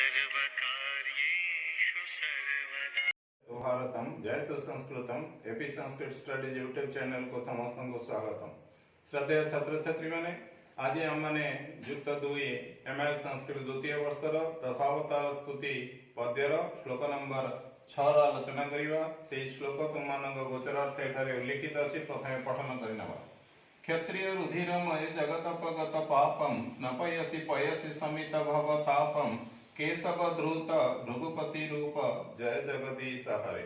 सर्वकार्येषु सर्वदा। भारतम जयतु संस्कृतम AP Sanskrit studies YouTube channel को समस्त को स्वागतम। श्रद्धेय छात्र छात्री माने आज आमने युक्त 2 एमएल संस्कृत द्वितीय वर्षर दशावतार स्तुति पद्यर श्लोक नंबर 6 आलोचना करिवा। से श्लोक तुम मानक गोचरार्थ एठारे उल्लिखित अछि। प्रथमे पठन करिनवा। क्षत्रिय रुधिरमय जगतपगत पापम स्नपयसि पयसि समित भवतापम केशव धृत भृगुपति रूप जय जगदीश हरे।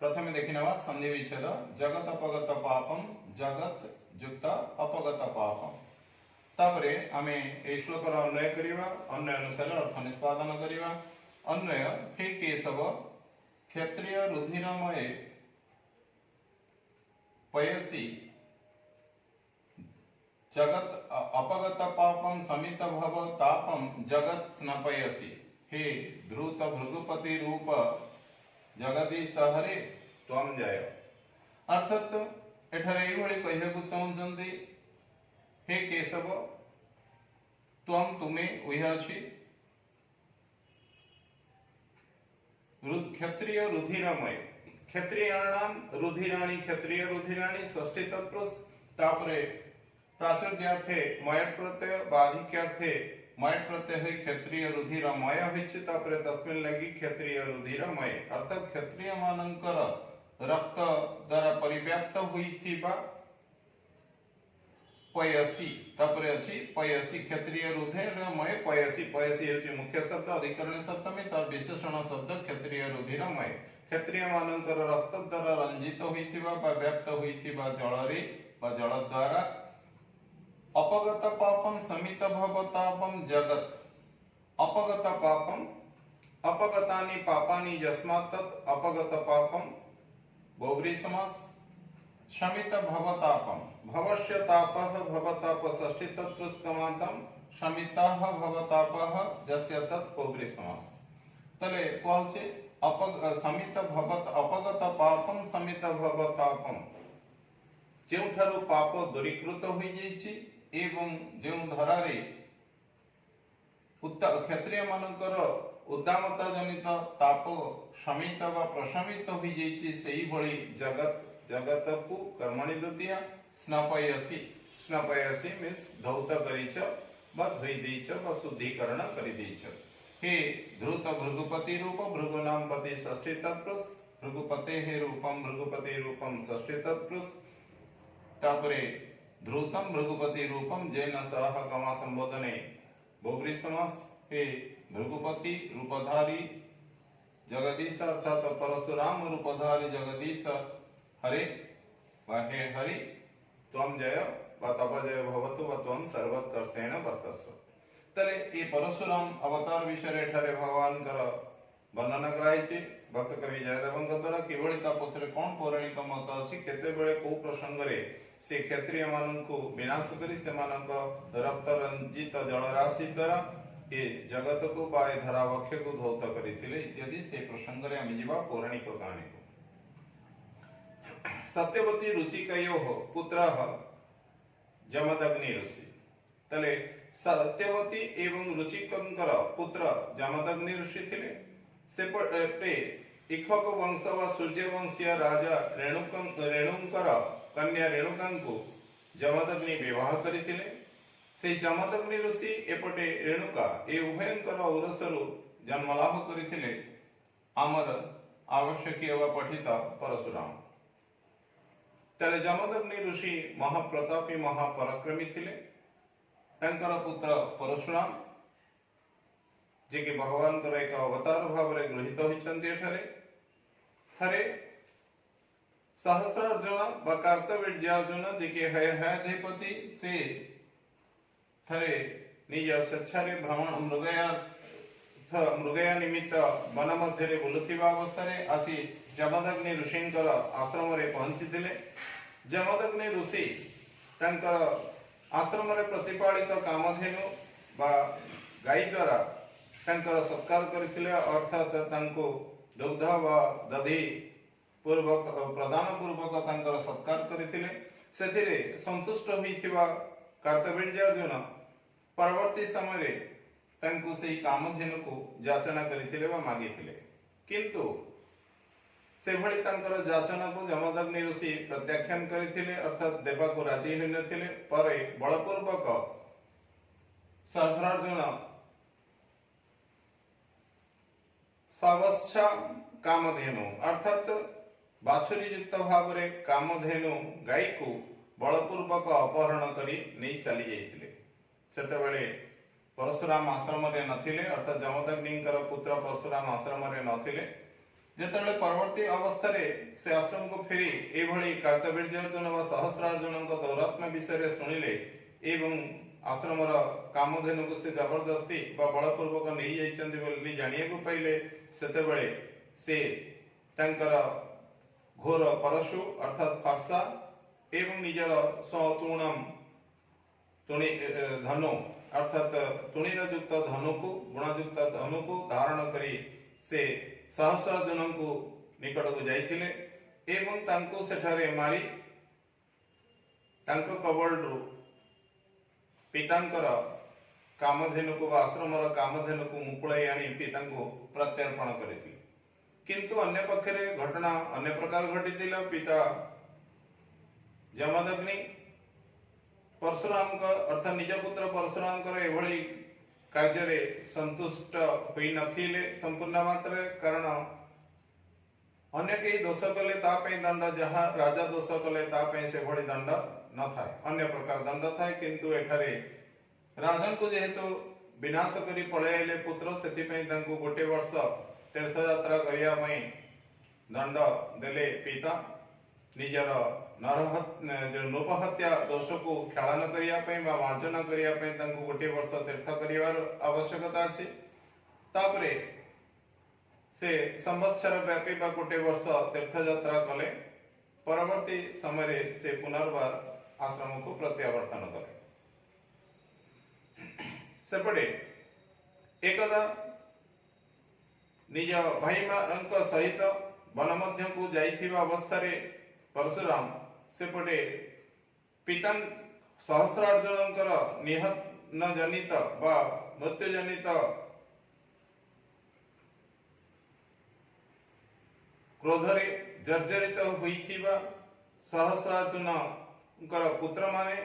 प्रथमे देखिनवा संधि विच्छेद। जगतपगत पापम जगत युक्त अपगत पापम। तापरे आमे ए श्लोकर अन्वय करिवा। अन्वय अनुसार अर्थ निष्पादन करिवा। अन्वय हे केशव क्षत्रिय रुधिरमय पयसि जगत अपगत पापम समित भव तापम जगत स्नपयसि। हे धृत भृगुपति रूप जगदीश हरे त्वम जय। अर्थात एठारे एभଳି କହିବାକୁ ଚାହୁଁଛନ୍ତି हे केशव त्वम तुमे उह अछि क्षत्रिय रुधिरमय क्षत्रियाणाम रुधिराणि क्षत्रिय रुधिराणि षष्ठी तत्पुरुष। तापरे प्राचुर्यार्थे मयट प्रत्यय बाधिक्यार्थे मयट प्रत्यय है क्षत्रिय रुधिरमय होइछि। तापरे तस्मिन् लागि क्षत्रिय रुधिरमय अर्थात क्षत्रिय मानकर रक्त द्वारा परिव्याप्त होइथिबा पयसी। तापरे अछि पयसी क्षत्रिय रुधिरमय पयसी। पयसी होछि मुख्य शब्द अधिकरण शब्द में तार विशेषण शब्द क्षत्रिय रुधिरमय। क्षत्रिय मानकर रक्त द्वारा रंजित होइथिबा बा व्याप्त होइथिबा जलरे बा जल द्वारा अपगत पापम समित भवतापम जगत। अपगत पापम अपगतानि पापानि यस्मात् तत् अपगत पापम बहुव्रीहि समास। शमित भवतापम भवस्य तापः भवताप षष्ठी तत्पुरुष क्रमांतम शमितः भवतापः यस्य तत् बहुव्रीहि समास। तले कहउछि समित भवत अपगत पापम समित भवतापम जेउठारु पाप दूरीकृत होई जाइछि एवं जो धरारे क्षत्रिय मानकर उद्दामता जनित ताप शमित व प्रशमित हो जाइछि सेही भली जगत जगत को कर्मणि द्वितीय स्नपयसि। स्नपयसि मीन्स धौत करिछ व धोई देइछ व शुद्धिकरण करि देइछ। हे धृत भृगुपति रूप भृगु नाम पति षष्ठी तत्पुरुष भृगुपते हे रूपम भृगुपति रूपम षष्ठी तत्पुरुष। तापरे ध्रुतम भृगुपति रूपम जैन सह गमा संबोधने बहुव्रीहि समास। हे भृगुपति रूपधारी जगदीश अर्थात परशुराम रूपधारी जगदीश हरे हे हरि त्वम जय व तव जय भवतु व त्वम सर्वोत्कर्षेण वर्तस्व। तले ए परशुराम अवतार विषय एठारे भगवान कर वर्णना कराइछि। भक्त कवि जयदेवଙ୍କ द्वारा किभଳି ता पछरे कोन पौराणिक मत अछि केते बेले को प्रसंग रे से क्षत्रिय माननको विनाश करी से मानक रक्त रंजित जलराशि द्वारा ए जगत को बा ए धरावक्ष को धौत करिथिले इत्यादि से प्रसंग रे आमी जिबा पौराणिक कहानी को। सत्यवती रुचिकयोः पुत्रः जमदग्नि ऋषि। तले सत्यवती एवं रुचिकंकर पुत्र जमदग्नि ऋषि थिले। सेपटे इक्ष्वाकु वंश व सूर्य वंशीय राजा रेणुकर कन्या रेणुका को जमदग्नि विवाह करिथिले। से जमदग्नि ऋषि एपटे रेणुका ए उभयंकर औरसरु जन्मलाभ करिथिले आमर आवश्यकीय व पठित परशुराम। तले जमदग्नि ऋषि महाप्रतापी महापराक्रमी थिले। तांकर पुत्र परशुराम जे कि भगवान कर एक अवतार भाव रे गृहीत होइचंती। एठारे थरे सहस्रार्जुन व कार्तवीर्यार्जुन जे कि हयधिपति से थरे निज स्वेच्छारे भ्रमण मृगया निमित्त वन मध्य रे बुलुथिबा अवस्था रे आसी जमदग्नि ऋषिंकर आश्रम रे पहुंचीथिले। जमदग्नि ऋषि तांकर आश्रम रे प्रतिपालित कामधेनु बा गाई द्वारा तांकर सत्कार करथिले। अर्थात तांको दुग्ध व दधि पूर्वक प्रदान पूर्वक तांकर सत्कार करथिले। सेथिरे संतुष्ट होइथिबा कार्तवीर्यार्जुन परवर्ती समय ତାଙ୍କୁ ସେହି କାମଧେନୁକୁ ଯାଚନା କରିଥିଲେ ବା ମାଗିଥିଲେ। କିନ୍ତୁ ସେଭଳି ତାଙ୍କର ଯାଚନାକୁ ଯମଦଗ୍ନି ଋଷି ପ୍ରତ୍ୟାଖ୍ୟାନ କରିଥିଲେ, ଅର୍ଥାତ୍ ଦେବାକୁ ରାଜି ହୋଇନଥିଲେ। ପରେ ବଳପୂର୍ବକ ସହସ୍ରାର୍ଜୁନ ସବଚ୍ଛା କାମଧେନୁ ଅର୍ଥାତ୍ ବାଛୁରୀ ଯୁକ୍ତ ଭାବରେ କାମଧେନୁ ଗାଈକୁ ବଳପୂର୍ବକ ଅପହରଣ କରି ନେଇ ଚାଲି ଯାଇଥିଲେ। ସେତେବେଳେ ପରଶୁରାମ ଆଶ୍ରମରେ ନଥିଲେ, ଅର୍ଥାତ୍ ଯମଦଗ୍ନିଙ୍କର ପୁତ୍ର ପରଶୁରାମ ଆଶ୍ରମରେ ନଥିଲେ। ଯେତେବେଳେ ପରବର୍ତ୍ତୀ ଅବସ୍ଥାରେ ସେ ଆଶ୍ରମକୁ ଫେରି ଏଭଳି କାର୍ତ୍ତବୀର୍ଯ୍ୟାର୍ଜୁନ ବା ସହସ୍ରାର୍ଜୁନଙ୍କ ଦୌରାତ୍ମ୍ୟ ବିଷୟରେ ଶୁଣିଲେ ଏବଂ ଆଶ୍ରମର କାମଧେନୁକୁ ସେ ଜବରଦସ୍ତି ବା ବଳପୂର୍ବକ ନେଇଯାଇଛନ୍ତି ବୋଲି ଜାଣିବାକୁ ପାଇଲେ, ସେତେବେଳେ ସେ ତାଙ୍କର ଘୋର ପରଶୁ ଅର୍ଥାତ୍ ଫର୍ଷା ଏବଂ ନିଜର ଧନୁ ଅର୍ଥାତ୍ ତୁଣୀର ଯୁକ୍ତ ଧନୁକୁ ଗୁଣଯୁକ୍ତ ଧନୁକୁ ଧାରଣ କରି ସେ ସହସ୍ରାର୍ଜୁନଙ୍କୁ ନିକଟକୁ ଯାଇଥିଲେ ଏବଂ ତାଙ୍କୁ ସେଠାରେ ମାରି ତାଙ୍କ କବଳରୁ ପିତାଙ୍କର କାମଧେନୁକୁ ବା ଆଶ୍ରମର କାମଧେନୁକୁ ମୁକୁଳାଇ ଆଣି ପିତାଙ୍କୁ ପ୍ରତ୍ୟର୍ପଣ କରିଥିଲେ। କିନ୍ତୁ ଅନ୍ୟ ପକ୍ଷରେ ଘଟଣା ଅନ୍ୟ ପ୍ରକାର ଘଟିଥିଲା। ପିତା ଯମଦଗ୍ନି ପରଶୁରାମଙ୍କ ଅର୍ଥାତ୍ ନିଜ ପୁତ୍ର ପରଶୁରାମଙ୍କର ଏଭଳି କାର୍ଯ୍ୟରେ ସନ୍ତୁଷ୍ଟ ହୋଇନଥିଲେ ସମ୍ପୂର୍ଣ୍ଣ ମାତ୍ରାରେ, କାରଣ ଅନ୍ୟ କେହି ଦୋଷ କଲେ ତା ପାଇଁ ଦଣ୍ଡ, ଯାହା ରାଜା ଦୋଷ କଲେ ତା ପାଇଁ ସେଭଳି ଦଣ୍ଡ ନଥାଏ, ଅନ୍ୟ ପ୍ରକାର ଦଣ୍ଡ ଥାଏ। କିନ୍ତୁ ଏଠାରେ ରାଜାଙ୍କୁ ଯେହେତୁ ବିନାଶ କରି ପଳାଇଲେ ପୁତ୍ର, ସେଥିପାଇଁ ତାଙ୍କୁ 1 ବର୍ଷ ତୀର୍ଥଯାତ୍ରା କରିବା ପାଇଁ ଦଣ୍ଡ ଦେଲେ ପିତା। ନିଜର ନୃପହତ୍ୟା ଦୋଷକୁ କ୍ଷାଳନ କରିବା ପାଇଁ ବା ମାର୍ଜନା କରିବା ପାଇଁ ତାଙ୍କୁ 1 ବର୍ଷ ତୀର୍ଥ କରିବାର ଆବଶ୍ୟକତା ଅଛି। ତାପରେ ସେ ସମ୍ବତ୍ସର ବ୍ୟାପୀ ବା 1 ବର୍ଷ ତୀର୍ଥଯାତ୍ରା କଲେ। ପରବର୍ତ୍ତୀ ସମୟରେ ସେ ପୁନର୍ବାର ଆଶ୍ରମକୁ ପ୍ରତ୍ୟାବର୍ତ୍ତନ କଲେ। ସେପଟେ ଏକଦା ନିଜ ଭାଇମାନଙ୍କ ସହିତ ବନ ମଧ୍ୟକୁ ଯାଇଥିବା ଅବସ୍ଥାରେ ପରଶୁରାମ ସେପଟେ ପିତା ସହସ୍ରାର୍ଜୁନଙ୍କର ନିହନ ଜନିତ ବା ମୃତ୍ୟୁ ଜନିତ କ୍ରୋଧରେ ଜର୍ଜରିତ ହୋଇଥିବା ସହସ୍ରାର୍ଜୁନଙ୍କର ପୁତ୍ରମାନେ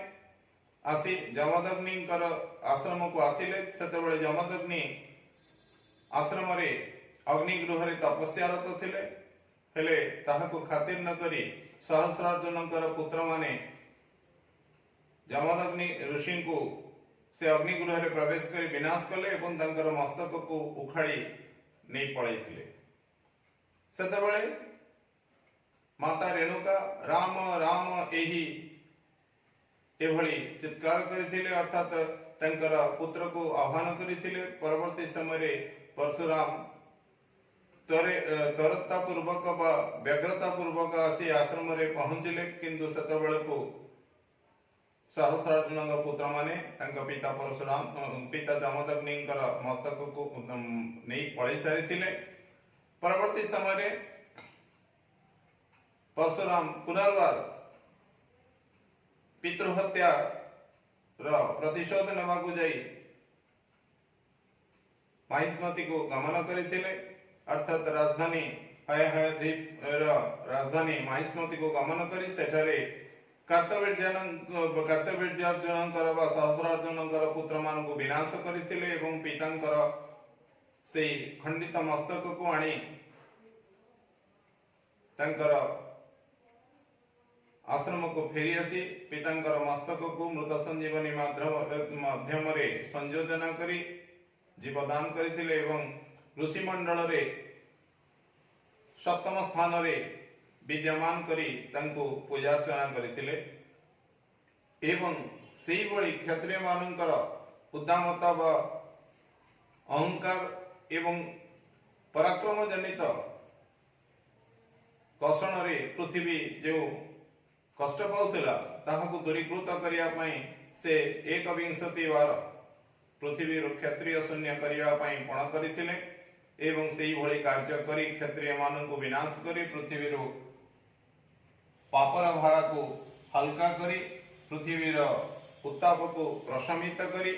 ଆସି ଯମଦଗ୍ନିଙ୍କର ଆଶ୍ରମକୁ ଆସିଲେ। ସେତେବେଳେ ଯମଦଗ୍ନି ଆଶ୍ରମରେ ଅଗ୍ନିଗୃହରେ ତପସ୍ୟାରତ ଥିଲେ, ହେଲେ ତାହାକୁ ଖାତିର ନ କରି ସହସ୍ରାର୍ଜୁନଙ୍କର ପୁତ୍ରମାନେ ଯମଦଗ୍ନି ଋଷିଙ୍କୁ ସେ ଅଗ୍ନିଗୃହରେ ପ୍ରବେଶ କରି ବିନାଶ କଲେ ଏବଂ ତାଙ୍କର ମସ୍ତକକୁ ଉଖାଳି ନେଇ ପଳାଇଥିଲେ। ସେତେବେଳେ ମାତା ରେଣୁକା ରାମ ରାମ ଏଭଳି ଚିତ୍କାର କରିଥିଲେ, ଅର୍ଥାତ୍ ତାଙ୍କର ପୁତ୍ରକୁ ଆହ୍ୱାନ କରିଥିଲେ। ପରବର୍ତ୍ତୀ ସମୟରେ ପରଶୁରାମ ତରତା ପୂର୍ବକ ବା ବ୍ୟଗ୍ରତା ପୂର୍ବକ ଆସି ଆଶ୍ରମରେ ପହଞ୍ଚିଲେ, କିନ୍ତୁ ସେତେବେଳକୁ ସହସ୍ରାର୍ଜୁନଙ୍କ ପୁତ୍ରମାନେ ତାଙ୍କ ପିତା ପିତା ଯମଦଗ୍ନିଙ୍କର ମସ୍ତକକୁ ନେଇ ପଳାଇ ସାରିଥିଲେ। ପରବର୍ତ୍ତୀ ସମୟରେ ପରଶୁରାମ ପୁନର୍ବାର ପିତୃହତ୍ୟାର ପ୍ରତିଶୋଧ ନେବାକୁ ଯାଇ ମାହିଷ୍ମତିକୁ ଗମନ କରିଥିଲେ, ଅର୍ଥାତ୍ ରାଜଧାନୀ ହୟହୟଦ୍ୱୀପର ରାଜଧାନୀ ମାହିଷ୍ମତିକୁ ଗମନ କରି ସେଠାରେ କାର୍ତ୍ତବୀର୍ଯ୍ୟାର୍ଜୁନଙ୍କର ବା ସହସ୍ରାର୍ଜୁନଙ୍କର ପୁତ୍ରମାନଙ୍କୁ ବିନାଶ କରିଥିଲେ ଏବଂ ପିତାଙ୍କର ସେହି ଖଣ୍ଡିତ ମସ୍ତକକୁ ଆଣି ତାଙ୍କର ଆଶ୍ରମକୁ ଫେରି ଆସି ପିତାଙ୍କର ମସ୍ତକକୁ ମୃତ ସଞ୍ଜୀବନୀ ମାଧ୍ୟମରେ ସଂଯୋଜନା କରି ଜୀବଦାନ କରିଥିଲେ ଏବଂ ଋଷିମଣ୍ଡଳରେ 7ମ ସ୍ଥାନରେ ବିଦ୍ୟମାନ କରି ତାଙ୍କୁ ପୂଜାର୍ଚ୍ଚନା କରିଥିଲେ ଏବଂ ସେହିଭଳି କ୍ଷତ୍ରିୟ ମାନଙ୍କର ଉଦ୍ଦାମତା ବା ଅହଙ୍କାର ଏବଂ ପରାକ୍ରମ ଜନିତ କଷଣରେ ପୃଥିବୀ ଯେଉଁ କଷ୍ଟ ପାଉଥିଲା ତାହାକୁ ଦୂରୀକୃତ କରିବା ପାଇଁ ସେ 21 ବାର ପୃଥିବୀରୁ କ୍ଷତ୍ରିୟ ଶୂନ୍ୟ କରିବା ପାଇଁ ପଣ କରିଥିଲେ ଏବଂ ସେହିଭଳି କାର୍ଯ୍ୟ କରି କ୍ଷତ୍ରିୟ ମାନଙ୍କୁ ବିନାଶ କରି ପୃଥିବୀରୁ ପାପର ଭାରକୁ ହାଲକା କରି ପୃଥିବୀର ଉତ୍ତାପକୁ ପ୍ରଶମିତ କରି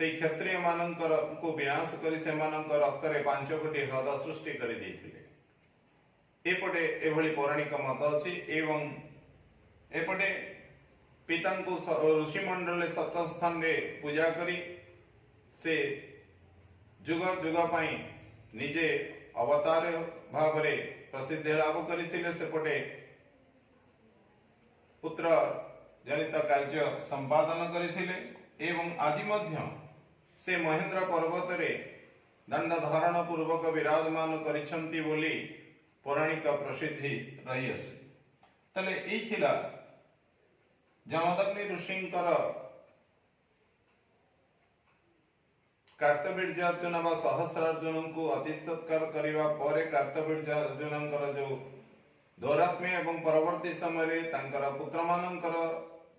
ସେଇ କ୍ଷତ୍ରିୟ ମାନଙ୍କର ବିନାଶ କରି ସେମାନଙ୍କ ରକ୍ତରେ 5 କୋଟି ହ୍ରଦ ସୃଷ୍ଟି କରି ଦେଇଥିଲେ। ଏପଟେ ଏଭଳି ପୌରାଣିକ ମତ ଅଛି ଏବଂ ଏପଟେ ପିତାଙ୍କୁ ଋଷିମଣ୍ଡଳରେ ସତ ସ୍ଥାନରେ ପୂଜା କରି ସେ ଯୁଗ ଯୁଗ ପାଇଁ ନିଜେ ଅବତାର ଭାବରେ ପ୍ରସିଦ୍ଧି ଲାଭ କରିଥିଲେ। ସେପଟେ ପୁତ୍ର ଜନିତ କାର୍ଯ୍ୟ ସମ୍ପାଦନ କରିଥିଲେ ଏବଂ ଆଜି ମଧ୍ୟ ସେ ମହେନ୍ଦ୍ର ପର୍ବତରେ ଦଣ୍ଡ ଧାରଣ ପୂର୍ବକ ବିରାଜମାନ କରିଛନ୍ତି ବୋଲି ପୌରାଣିକ ପ୍ରସିଦ୍ଧି ରହିଅଛି। ତାହେଲେ ଏଇ ଥିଲା ଯମଦଗ୍ନି ଋଷିଙ୍କର କାର୍ତ୍ତବୀର୍ଯ୍ୟାର୍ଜୁନ ବା ସହସ୍ରାର୍ଜୁନଙ୍କୁ ଅତିଥି ସତ୍କାର କରିବା ପରେ କାର୍ତ୍ତବୀର୍ଯ୍ୟାର୍ଜୁନଙ୍କର ଯୋଉ ଦୌରାତ୍ମ୍ୟ ଏବଂ ପରବର୍ତ୍ତୀ ସମୟରେ ତାଙ୍କର ପୁତ୍ରମାନଙ୍କର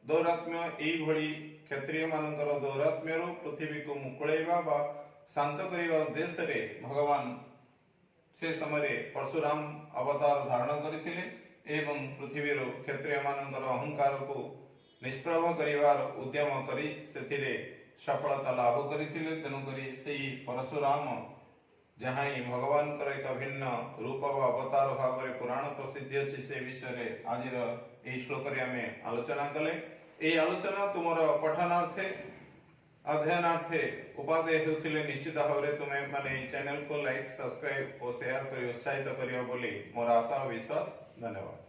ଦୌରାତ୍ମ୍ୟ, ଏଇଭଳି କ୍ଷତ୍ରିୟ ମାନଙ୍କର ଦୌରାତ୍ମ୍ୟରୁ ପୃଥିବୀକୁ ମୁକୁଳେଇବା ବା ଶାନ୍ତ କରିବା ଉଦ୍ଦେଶ୍ୟରେ ଭଗବାନ ସେ ସମୟରେ ପରଶୁରାମ ଅବତାର ଧାରଣ କରିଥିଲେ ଏବଂ ପୃଥିବୀରୁ କ୍ଷତ୍ରିୟ ମାନଙ୍କର ଅହଙ୍କାରକୁ ନିଷ୍ପ୍ରଭ କରିବାର ଉଦ୍ୟମ କରି ସେଥିରେ ସଫଳତା ଲାଭ କରିଥିଲେ। ତେଣୁକରି ସେହି ପରଶୁରାମ ଯାହା ହିଁ ଭଗବାନଙ୍କର ଏକ ଭିନ୍ନ ରୂପ ବା ଅବତାର ଭାବରେ ପୁରାଣ ପ୍ରସିଦ୍ଧି ଅଛି, ସେ ବିଷୟରେ ଆଜିର ଏହି ଶ୍ଲୋକରେ ଆମେ ଆଲୋଚନା କଲେ। ଏହି ଆଲୋଚନା ତୁମର ପଠନାର୍ଥେ ଅଧ୍ୟୟନାର୍ଥେ ଉପାଦେୟ ହେଉଥିଲେ ନିଶ୍ଚିତ ଭାବରେ ତୁମେ ମାନେ ଏହି ଚ୍ୟାନେଲକୁ ଲାଇକ୍, ସବସ୍କ୍ରାଇବ ଓ ସେୟାର କରି ଉତ୍ସାହିତ କରିବ ବୋଲି ମୋର ଆଶା ଓ ବିଶ୍ୱାସ। ଧନ୍ୟବାଦ।